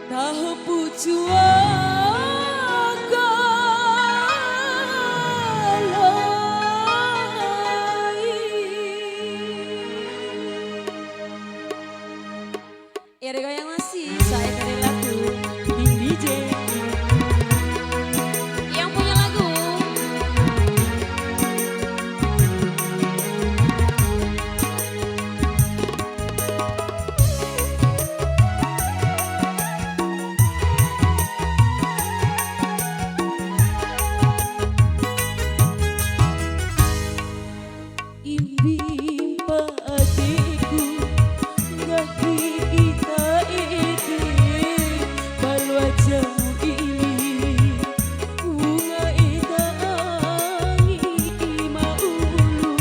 tahu pujuan galai. Ya ada yang masih saya dari lagu King DJ yang punya lagu. Imbing padiku gahi kita ide balu aja ini bunga ita angi maulu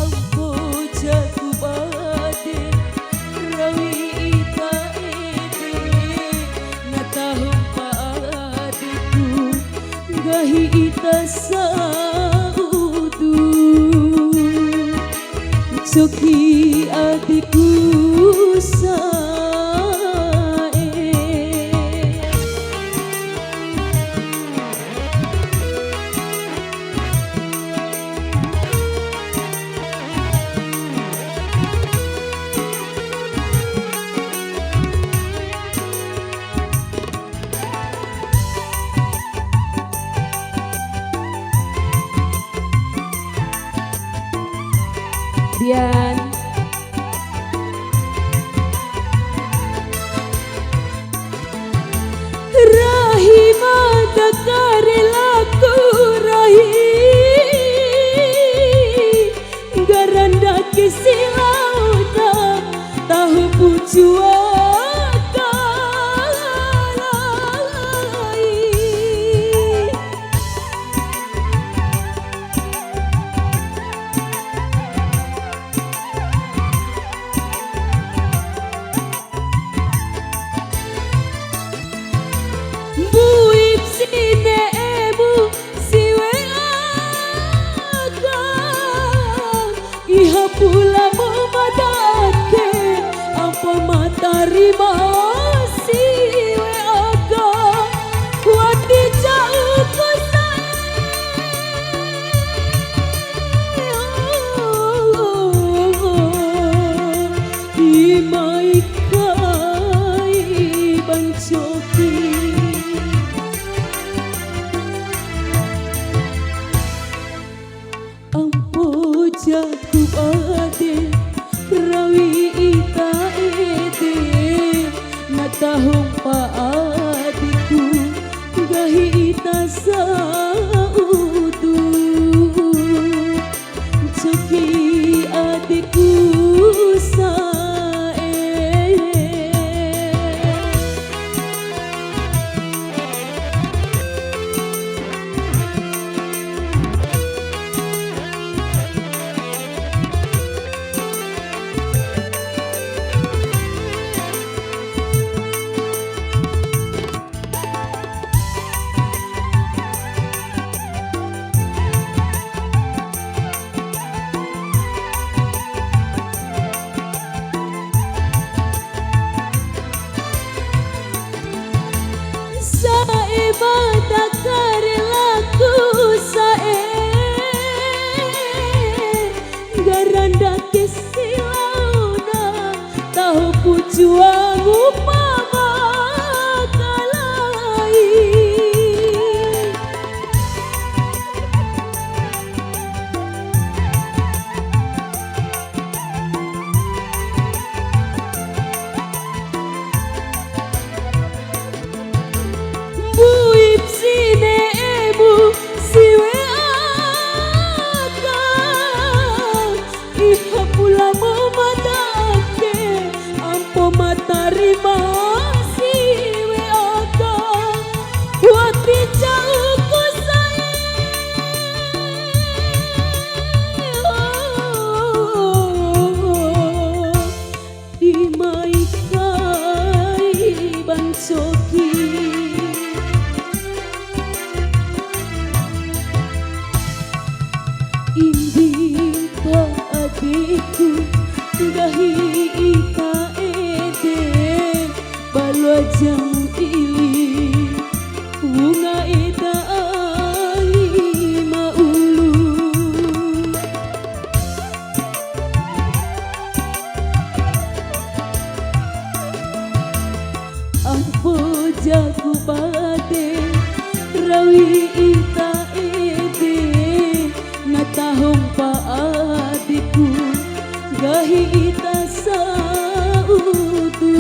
ampo jago bade rawi ita ide natahong paadiku gahi ita saudu Joki adikku sae Bian Rahima dakare laku rahi garanda kisi lauta tahu pujuan galai. Buip sine emu siwe aga iha pula memadake apa matarima siwe aga kuati jauh kusai imai kai bancoki ampo jago ade rawi ita ede natahong paadiku gahi ita saudu Joki adikku sae adikku gahi ita ede balwa jamu ili bunga ita ali maulu apa jago bade rawi ita ede natahong pa adikku gahi ita sa utu